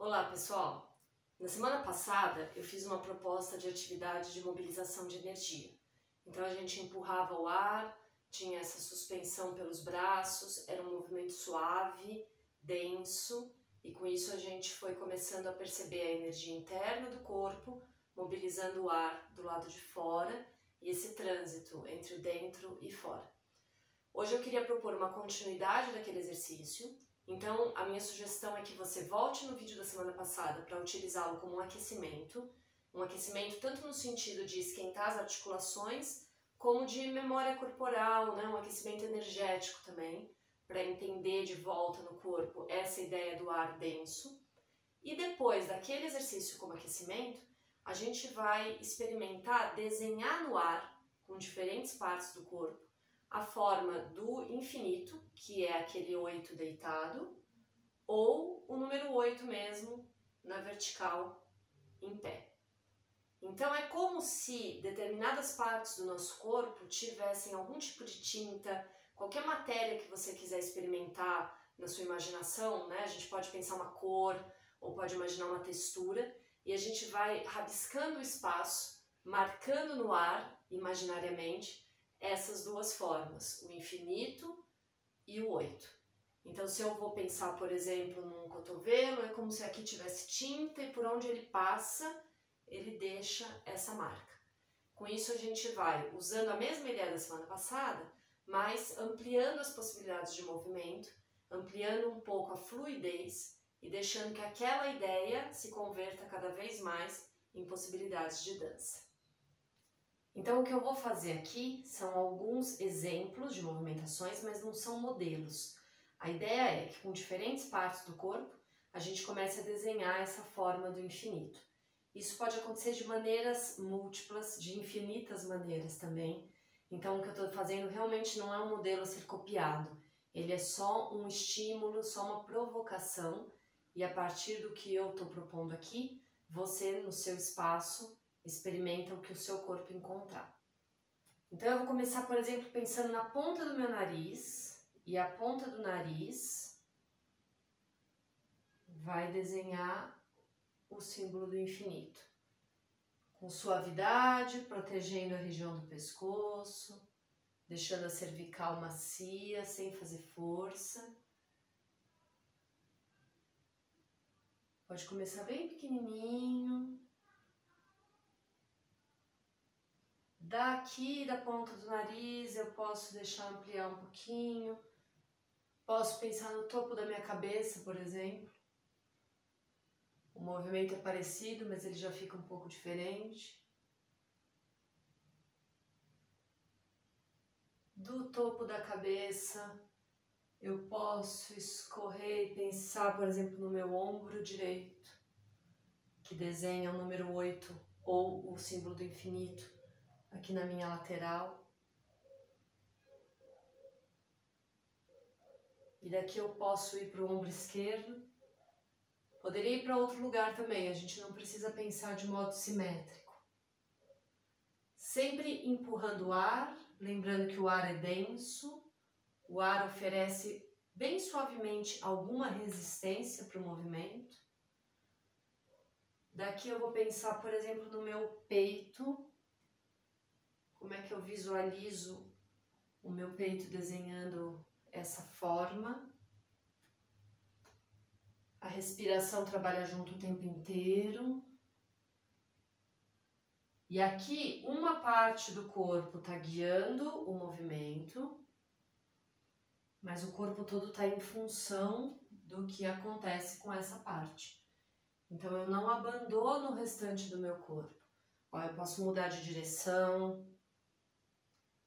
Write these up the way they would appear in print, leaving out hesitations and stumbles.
Olá pessoal, na semana passada eu fiz uma proposta de atividade de mobilização de energia. Então a gente empurrava o ar, tinha essa suspensão pelos braços, era um movimento suave, denso, e com isso a gente foi começando a perceber a energia interna do corpo, mobilizando o ar do lado de fora e esse trânsito entre o dentro e fora. Hoje eu queria propor uma continuidade daquele exercício. Então, a minha sugestão é que você volte no vídeo da semana passada para utilizá-lo como um aquecimento tanto no sentido de esquentar as articulações, como de memória corporal, né? Um aquecimento energético também, para entender de volta no corpo essa ideia do ar denso. E depois daquele exercício como aquecimento, a gente vai experimentar desenhar no ar, com diferentes partes do corpo, a forma do infinito, que é aquele 8 deitado, ou o número 8 mesmo, na vertical, em pé. Então é como se determinadas partes do nosso corpo tivessem algum tipo de tinta, qualquer matéria que você quiser experimentar na sua imaginação, né? A gente pode pensar uma cor, ou pode imaginar uma textura, e a gente vai rabiscando o espaço, marcando no ar, imaginariamente, essas duas formas, o infinito e o 8. Então, se eu vou pensar, por exemplo, num cotovelo, é como se aqui tivesse tinta e por onde ele passa, ele deixa essa marca. Com isso, a gente vai usando a mesma ideia da semana passada, mas ampliando as possibilidades de movimento, ampliando um pouco a fluidez e deixando que aquela ideia se converta cada vez mais em possibilidades de dança. Então, o que eu vou fazer aqui são alguns exemplos de movimentações, mas não são modelos. A ideia é que com diferentes partes do corpo, a gente comece a desenhar essa forma do infinito. Isso pode acontecer de maneiras múltiplas, de infinitas maneiras também. Então, o que eu estou fazendo realmente não é um modelo a ser copiado. Ele é só um estímulo, só uma provocação. E a partir do que eu estou propondo aqui, você, no seu espaço, experimenta o que o seu corpo encontrar. Então eu vou começar, por exemplo, pensando na ponta do meu nariz, e a ponta do nariz vai desenhar o símbolo do infinito. Com suavidade, protegendo a região do pescoço, deixando a cervical macia, sem fazer força. Pode começar bem pequenininho. Daqui da ponta do nariz eu posso deixar ampliar um pouquinho, posso pensar no topo da minha cabeça, por exemplo. O movimento é parecido, mas ele já fica um pouco diferente. Do topo da cabeça eu posso escorrer e pensar, por exemplo, no meu ombro direito, que desenha o número 8 ou o símbolo do infinito aqui na minha lateral. E daqui eu posso ir para o ombro esquerdo. Poderia ir para outro lugar também, a gente não precisa pensar de modo simétrico. Sempre empurrando o ar, lembrando que o ar é denso, o ar oferece bem suavemente alguma resistência para o movimento. Daqui eu vou pensar, por exemplo, no meu peito. Como é que eu visualizo o meu peito desenhando essa forma? A respiração trabalha junto o tempo inteiro. E aqui uma parte do corpo está guiando o movimento, mas o corpo todo está em função do que acontece com essa parte. Então eu não abandono o restante do meu corpo. Ó, eu posso mudar de direção.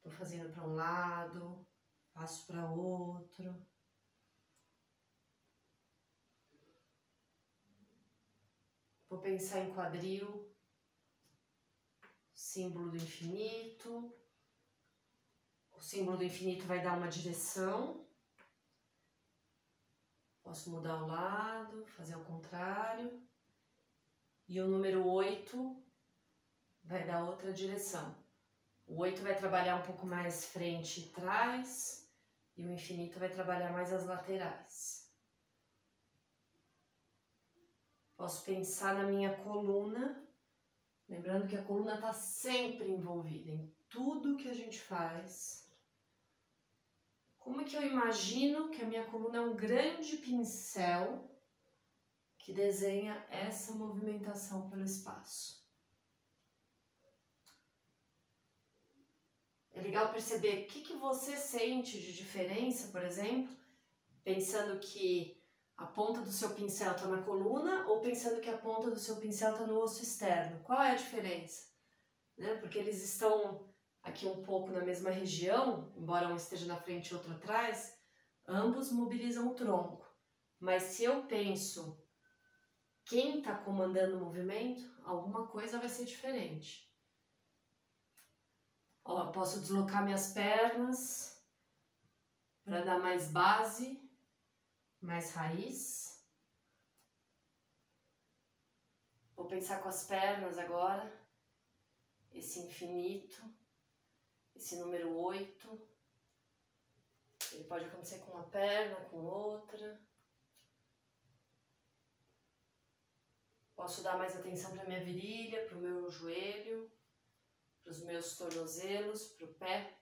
Estou fazendo para um lado, passo para outro. Vou pensar em quadril, símbolo do infinito. O símbolo do infinito vai dar uma direção. Posso mudar o lado, fazer ao contrário. E o número 8 vai dar outra direção. O 8 vai trabalhar um pouco mais frente e trás, e o infinito vai trabalhar mais as laterais. Posso pensar na minha coluna, lembrando que a coluna está sempre envolvida em tudo que a gente faz. Como é que eu imagino que a minha coluna é um grande pincel que desenha essa movimentação pelo espaço? É legal perceber o que você sente de diferença, por exemplo, pensando que a ponta do seu pincel está na coluna ou pensando que a ponta do seu pincel está no osso externo. Qual é a diferença? Né? Porque eles estão aqui um pouco na mesma região, embora um esteja na frente e outro atrás, ambos mobilizam o tronco. Mas se eu penso quem está comandando o movimento, alguma coisa vai ser diferente. Ó, posso deslocar minhas pernas para dar mais base, mais raiz. Vou pensar com as pernas agora, esse infinito, esse número 8. Ele pode acontecer com uma perna, com outra. Posso dar mais atenção para a minha virilha, para o meu joelho, para os meus tornozelos, para o pé.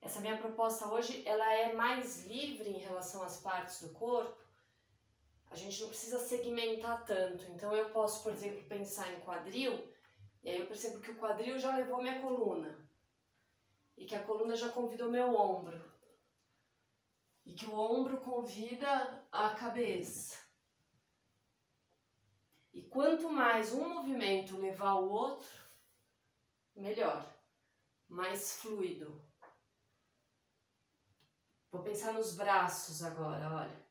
Essa minha proposta hoje, ela é mais livre em relação às partes do corpo. A gente não precisa segmentar tanto. Então eu posso, por exemplo, pensar em quadril, e aí eu percebo que o quadril já levou minha coluna, e que a coluna já convidou meu ombro, e que o ombro convida a cabeça. E quanto mais um movimento levar o outro, melhor, mais fluido. Vou pensar nos braços agora, olha.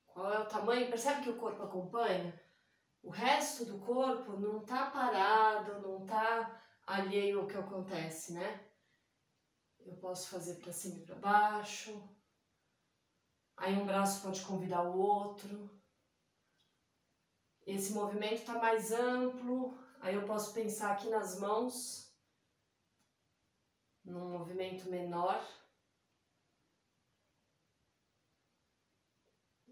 Qual é o tamanho? Percebe que o corpo acompanha? O resto do corpo não está parado, não está alheio ao que acontece, né? Eu posso fazer para cima e para baixo. Aí um braço pode convidar o outro. Esse movimento está mais amplo. Aí eu posso pensar aqui nas mãos, num movimento menor.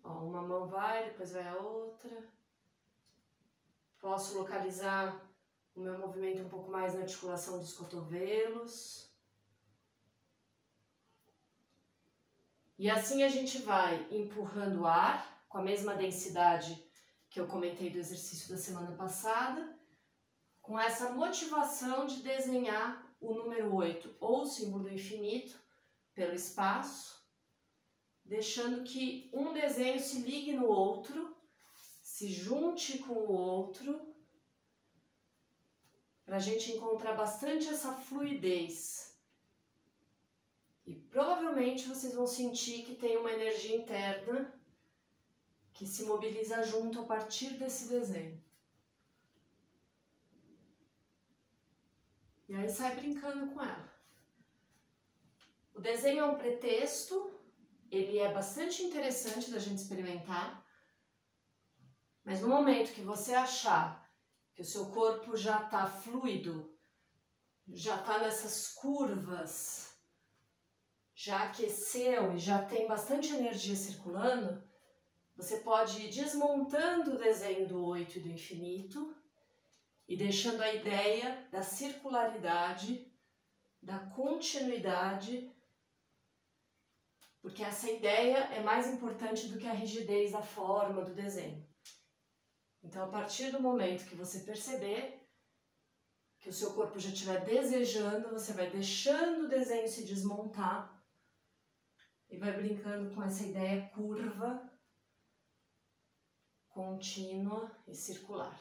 Ó, uma mão vai, depois vai a outra. Posso localizar o meu movimento um pouco mais na articulação dos cotovelos. E assim a gente vai empurrando o ar, com a mesma densidade que eu comentei do exercício da semana passada, com essa motivação de desenhar o número 8, ou o símbolo do infinito, pelo espaço, deixando que um desenho se ligue no outro, se junte com o outro, para a gente encontrar bastante essa fluidez. E provavelmente vocês vão sentir que tem uma energia interna que se mobiliza junto a partir desse desenho. E aí sai brincando com ela. O desenho é um pretexto, ele é bastante interessante da gente experimentar, mas no momento que você achar que o seu corpo já está fluido, já está nessas curvas, já aqueceu e já tem bastante energia circulando, você pode ir desmontando o desenho do 8 e do infinito e deixando a ideia da circularidade, da continuidade, porque essa ideia é mais importante do que a rigidez da forma do desenho. Então, a partir do momento que você perceber que o seu corpo já estiver desejando, você vai deixando o desenho se desmontar e vai brincando com essa ideia curva, contínua e circular.